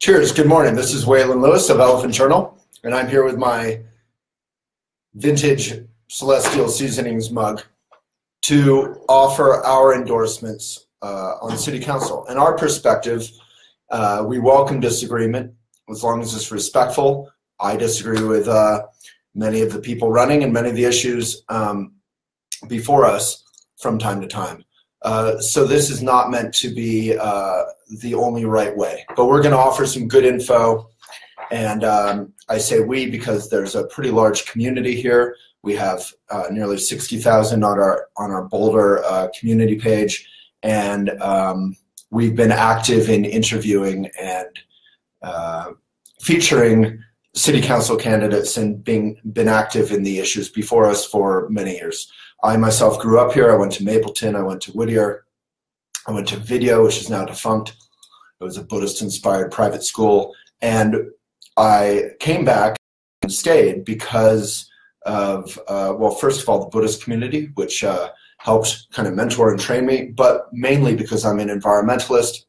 Cheers, good morning. This is Waylon Lewis of Elephant Journal, and I'm here with my vintage Celestial Seasonings mug to offer our endorsements on City Council. And our perspective, we welcome disagreement as long as it's respectful. I disagree with many of the people running and many of the issues before us from time to time. So this is not meant to be the only right way, but we're going to offer some good info. And I say we because there's a pretty large community here. We have nearly 60,000 on our Boulder community page, and we've been active in interviewing and featuring city council candidates and been active in the issues before us for many years. I myself grew up here. I went to Mapleton. I went to Whittier. I went to Video, which is now defunct. It was a Buddhist-inspired private school. And I came back and stayed because of, well, first of all, the Buddhist community, which helped kind of mentor and train me, but mainly because I'm an environmentalist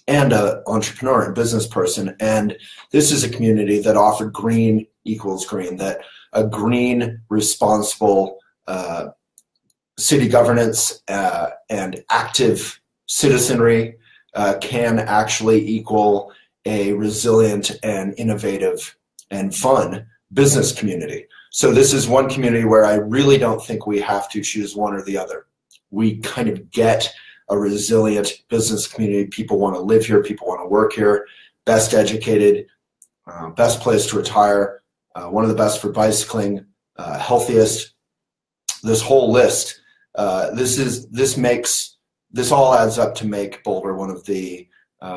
and an entrepreneur and business person. And this is a community that offered green equals green, that a green, responsible city governance and active citizenry can actually equal a resilient and innovative and fun business community. So this is one community where I really don't think we have to choose one or the other. We kind of get a resilient business community. People want to live here. People want to work here. Best educated, best place to retire, one of the best for bicycling, healthiest. This whole list, this all adds up to make Boulder one of the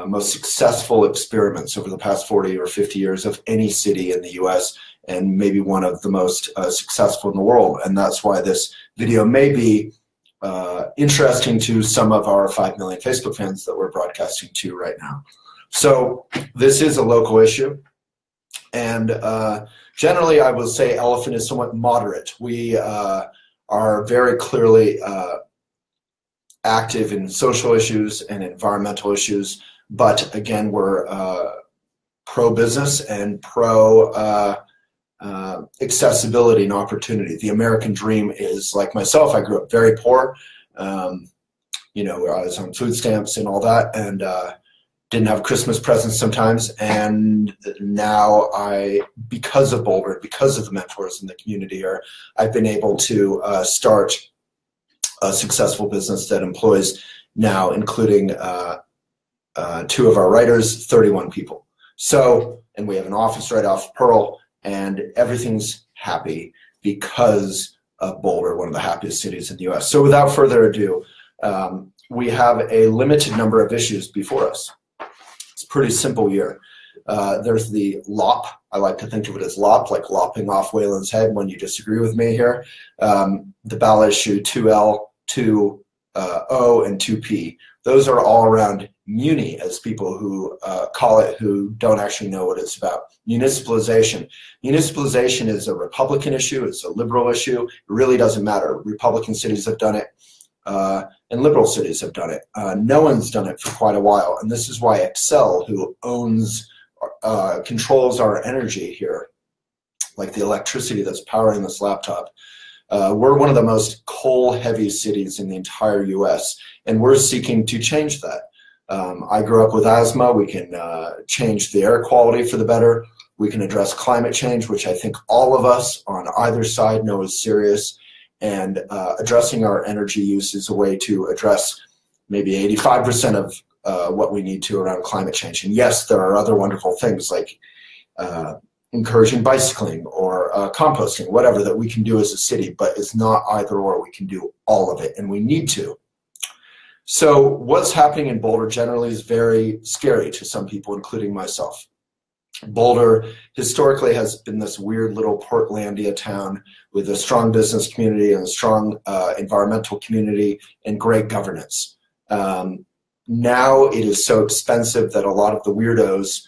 most successful experiments over the past 40 or 50 years of any city in the US, and maybe one of the most successful in the world. And that's why this video may be interesting to some of our 5 million Facebook fans that we're broadcasting to right now. So this is a local issue. And generally, I will say Elephant is somewhat moderate. We are very clearly active in social issues and environmental issues, but again, we're pro-business and pro-accessibility and opportunity. The American dream is, like myself, I grew up very poor. You know, I was on food stamps and all that, and didn't have Christmas presents sometimes. And now because of Boulder, because of the mentors in the community here, I've been able to start a successful business that employs now, including 2 of our writers, 31 people. So, and we have an office right off Pearl, and everything's happy because of Boulder, one of the happiest cities in the US. So without further ado, we have a limited number of issues before us. It's a pretty simple year. There's the LOP. I like to think of it as LOP, like lopping off Waylon's head when you disagree with me here. The ballot issue 2L, 2O, and 2P. Those are all around muni, as people who call it, who don't actually know what it's about. Municipalization. Municipalization is a Republican issue. It's a liberal issue. It really doesn't matter. Republican cities have done it. And liberal cities have done it. No one's done it for quite a while, and this is why Excel, who controls our energy here, like the electricity that's powering this laptop, we're one of the most coal-heavy cities in the entire U.S., and we're seeking to change that. I grew up with asthma. We can change the air quality for the better. We can address climate change, which I think all of us on either side know is serious. And addressing our energy use is a way to address maybe 85% of what we need to around climate change. And yes, there are other wonderful things like encouraging bicycling or composting, whatever that we can do as a city, but it's not either or. We can do all of it, and we need to. So what's happening in Boulder generally is very scary to some people, including myself. Boulder historically has been this weird little Portlandia town with a strong business community and a strong environmental community and great governance. Now it is so expensive that a lot of the weirdos,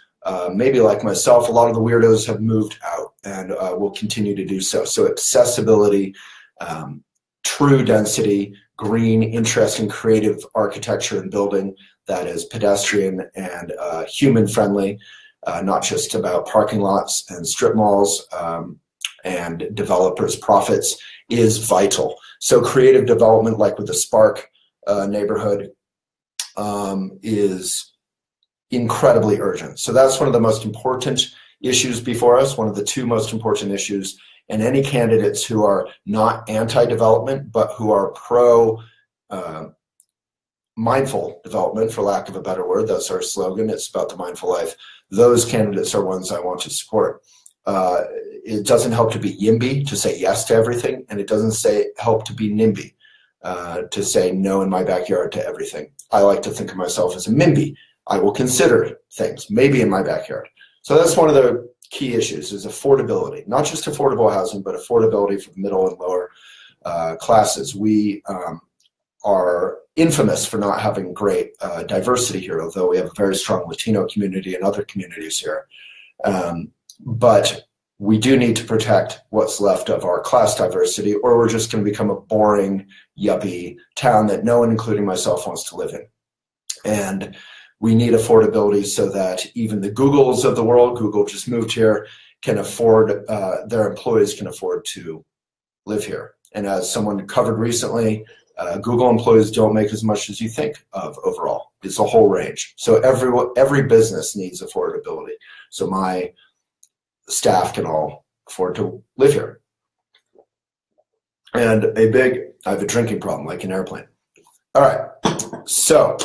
maybe like myself, a lot of the weirdos have moved out and will continue to do so. So accessibility, true density, green, interesting, creative architecture and building that is pedestrian and human-friendly, not just about parking lots and strip malls and developers' profits, is vital. So creative development, like with the Spark neighborhood, is incredibly urgent. So that's one of the most important issues before us, one of the two most important issues. And any candidates who are not anti-development, but who are pro-mindful development, for lack of a better word, that's our slogan, it's about the mindful life, those candidates are ones I want to support. It doesn't help to be YIMBY, to say yes to everything, and it doesn't help to be NIMBY, to say no in my backyard to everything. I like to think of myself as a MIMBY. I will consider things, maybe in my backyard. So that's one of the key issues, is affordability. Not just affordable housing, but affordability for the middle and lower classes. We are infamous for not having great diversity here, although we have a very strong Latino community and other communities here. But we do need to protect what's left of our class diversity, or we're just going to become a boring, yuppie town that no one, including myself, wants to live in. And we need affordability so that even the Googles of the world, Google just moved here, can afford, their employees can afford to live here. And as someone covered recently, Google employees don't make as much as you think of overall. It's a whole range. So every business needs affordability. So my staff can all afford to live here. And I have a drinking problem, like an airplane. All right, so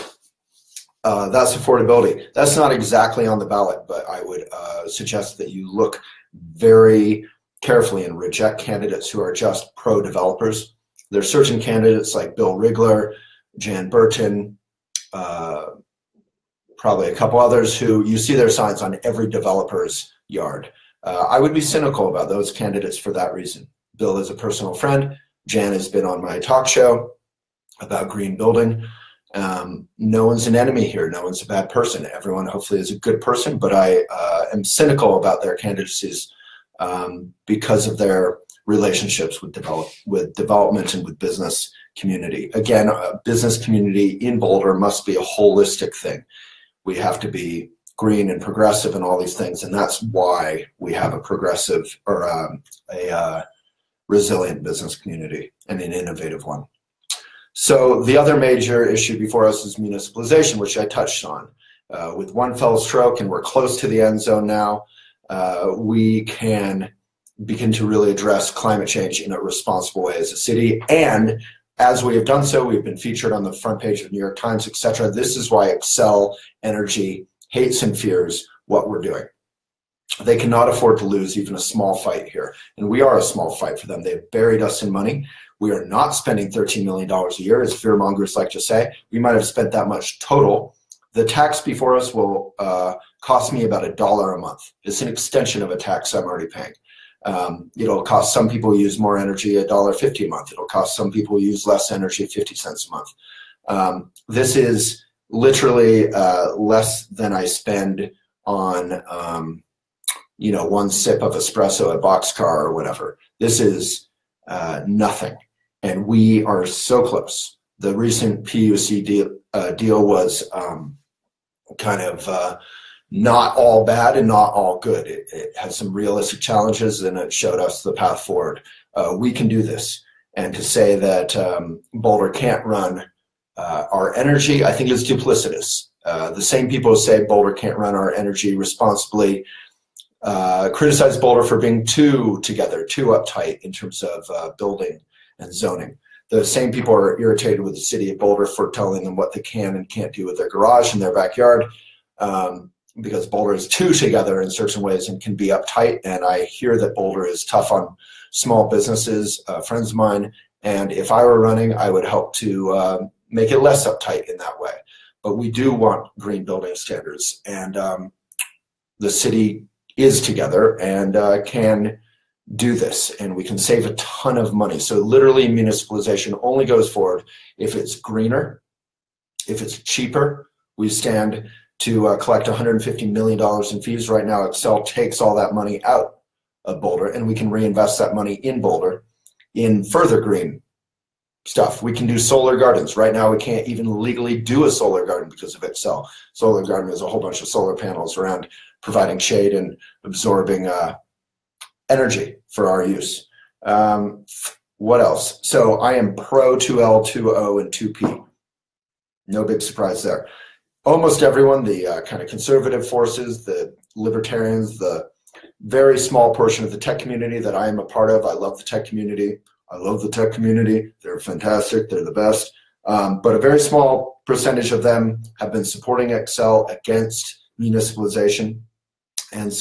that's affordability. That's not exactly on the ballot, but I would suggest that you look very carefully and reject candidates who are just pro-developers. There are certain candidates like Bill Rigler, Jan Burton, probably a couple others who you see their signs on every developer's yard. I would be cynical about those candidates for that reason. Bill is a personal friend. Jan has been on my talk show about green building. No one's an enemy here. No one's a bad person. Everyone hopefully is a good person, but I am cynical about their candidacies because of their relationships with development and with business community. Again, a business community in Boulder must be a holistic thing. We have to be green and progressive and all these things, and that's why we have a progressive or a resilient business community and an innovative one. So the other major issue before us is municipalization, which I touched on. With one fell stroke, and we're close to the end zone now, we can begin to really address climate change in a responsible way as a city. And as we have done so, we've been featured on the front page of New York Times, etc. This is why Excel Energy hates and fears what we're doing. They cannot afford to lose even a small fight here. And we are a small fight for them. They've buried us in money. We are not spending $13 million a year, as fearmongers like to say. We might have spent that much total. The tax before us will cost me about $1 a month. It's an extension of a tax I'm already paying. It'll cost some people who use more energy $1.50 a month. It'll cost some people who use less energy 50 cents a month. This is literally less than I spend on one sip of espresso at Boxcar or whatever. This is nothing, and we are so close. The recent PUC deal was kind of not all bad and not all good. It has some realistic challenges, and it showed us the path forward. We can do this, and to say that Boulder can't run our energy, I think is duplicitous. The same people who say Boulder can't run our energy responsibly criticize Boulder for being too together, too uptight in terms of building and zoning. The same people are irritated with the city of Boulder for telling them what they can and can't do with their garage and their backyard because Boulder is too together in certain ways and can be uptight. And I hear that Boulder is tough on small businesses, friends of mine, and if I were running, I would help to make it less uptight in that way. But we do want green building standards, and the city is together and can do this, and we can save a ton of money. So literally municipalization only goes forward if it's greener, if it's cheaper. We stand to collect $150 million in fees. Right now, Excel takes all that money out of Boulder, and we can reinvest that money in Boulder in further green stuff. We can do solar gardens. Right now, we can't even legally do a solar garden because of Excel. Solar garden is a whole bunch of solar panels around providing shade and absorbing energy for our use. What else? So I am pro 2L, 2O, and 2P. No big surprise there. Almost everyone, the kind of conservative forces, the libertarians, the very small portion of the tech community that I am a part of. I love the tech community. I love the tech community. They're fantastic. They're the best. But a very small percentage of them have been supporting Excel against municipalization. And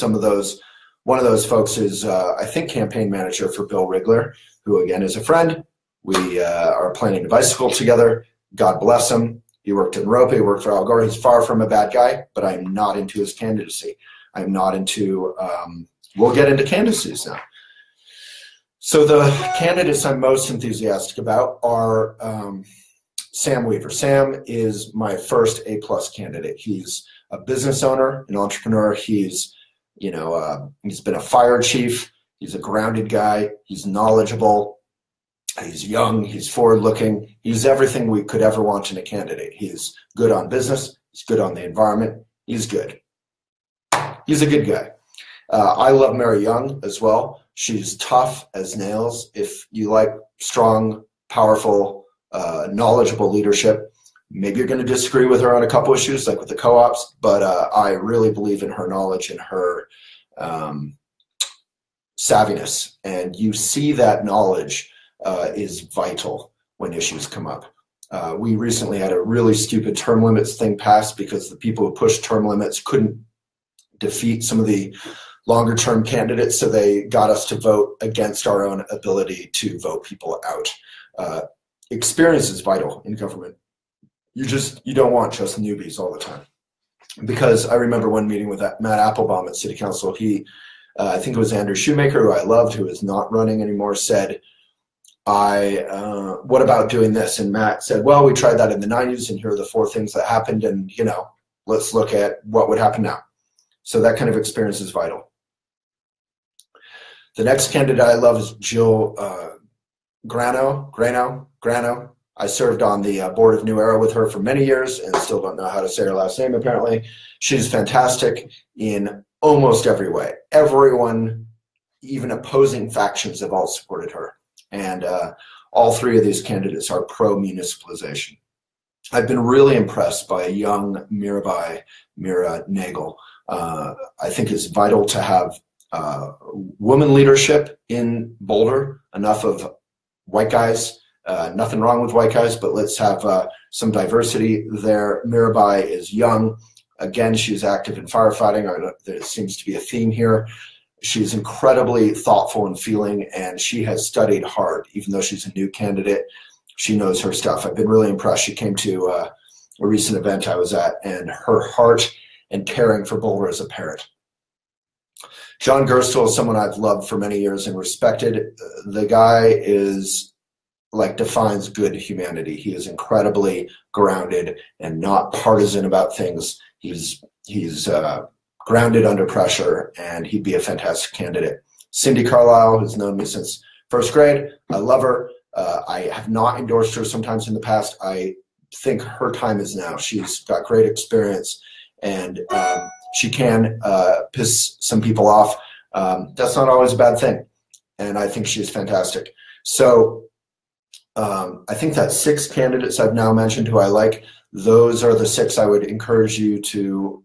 one of those folks is, I think, campaign manager for Bill Rigler, who, again, is a friend. We are planning to bicycle together. God bless him. He worked in Rope. He worked for Al Gore. He's far from a bad guy, but I'm not into his candidacy. I'm not into, we'll get into candidacies now. So the candidates I'm most enthusiastic about are Sam Weaver. Sam is my first A-plus candidate. He's a business owner, an entrepreneur. He's been a fire chief. He's a grounded guy. He's knowledgeable. He's young. He's forward-looking. He's everything we could ever want in a candidate. He's good on business. He's good on the environment. He's good. He's a good guy. I love Mary Young as well. She's tough as nails. If you like strong, powerful, knowledgeable leadership, maybe you're going to disagree with her on a couple issues, like with the co-ops, but I really believe in her knowledge and her savviness. And you see that knowledge is vital when issues come up. We recently had a really stupid term limits thing passed because the people who pushed term limits couldn't defeat some of the longer term candidates, so they got us to vote against our own ability to vote people out. Experience is vital in government. You don't want just newbies all the time. Because I remember one meeting with Matt Applebaum at City Council. I think it was Andrew Shoemaker, who I loved, who is not running anymore, said, what about doing this? And Matt said, well, we tried that in the 90s, and here are the 4 things that happened, and let's look at what would happen now. So that kind of experience is vital. The next candidate I love is Jill Grano. I served on the board of New Era with her for many years and still don't know how to say her last name, apparently. She's fantastic in almost every way. Everyone, even opposing factions, have all supported her. And all 3 of these candidates are pro-municipalization. I've been really impressed by a young Mira Nagel. I think it's vital to have woman leadership in Boulder, enough of white guys. Nothing wrong with white guys, but let's have some diversity there. Mirabai is young. Again, she's active in firefighting. There seems to be a theme here. She's incredibly thoughtful and feeling, and she has studied hard. Even though she's a new candidate, she knows her stuff. I've been really impressed. She came to a recent event I was at, and her heart and caring for Boulder is apparent. John Gerstle is someone I've loved for many years and respected. The guy defines good humanity. He is incredibly grounded and not partisan about things. He's grounded under pressure, and he'd be a fantastic candidate. Cindy Carlisle has known me since first grade. I love her. I have not endorsed her sometimes in the past. I think her time is now. She's got great experience, and she can piss some people off. That's not always a bad thing, and I think she's fantastic. So I think that's 6 candidates I've now mentioned who I like. Those are the 6 I would encourage you to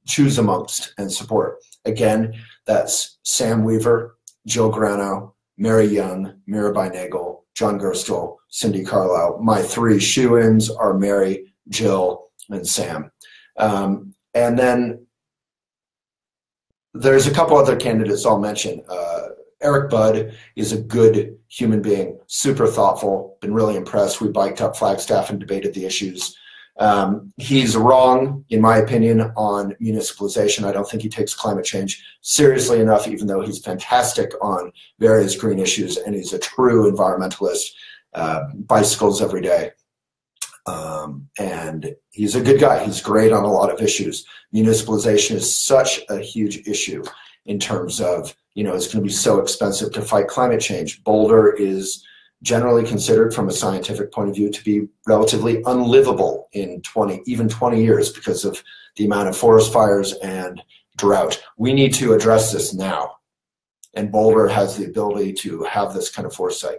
choose amongst and support. Again, that's Sam Weaver, Jill Grano, Mary Young, Mirabai Nagel, John Gerstle, Cindy Carlisle. My 3 shoo-ins are Mary, Jill, and Sam. And then there's a couple other candidates I'll mention. Eric Budd is a good human being, super thoughtful, been really impressed. We biked up Flagstaff and debated the issues. He's wrong, in my opinion, on municipalization. I don't think he takes climate change seriously enough, even though he's fantastic on various green issues, and he's a true environmentalist, bicycles every day. And he's a good guy. He's great on a lot of issues. Municipalization is such a huge issue in terms of, it's going to be so expensive to fight climate change. Boulder is generally considered from a scientific point of view to be relatively unlivable in even 20 years because of the amount of forest fires and drought. We need to address this now. And Boulder has the ability to have this kind of foresight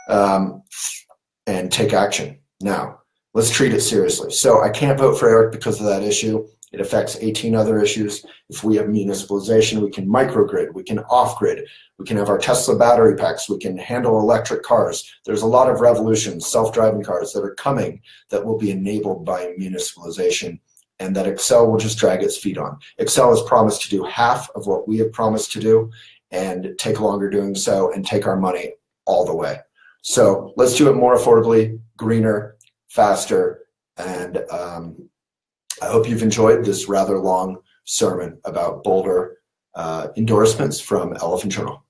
and take action now. Let's treat it seriously. So I can't vote for Eric because of that issue. It affects 18 other issues. If we have municipalization, we can microgrid, we can off-grid, we can have our Tesla battery packs, we can handle electric cars. There's a lot of revolutions, self-driving cars that are coming that will be enabled by municipalization, and that Excel will just drag its feet on. Excel has promised to do half of what we have promised to do and take longer doing so and take our money all the way. So let's do it more affordably, greener, faster, and I hope you've enjoyed this rather long sermon about Boulder endorsements from Elephant Journal.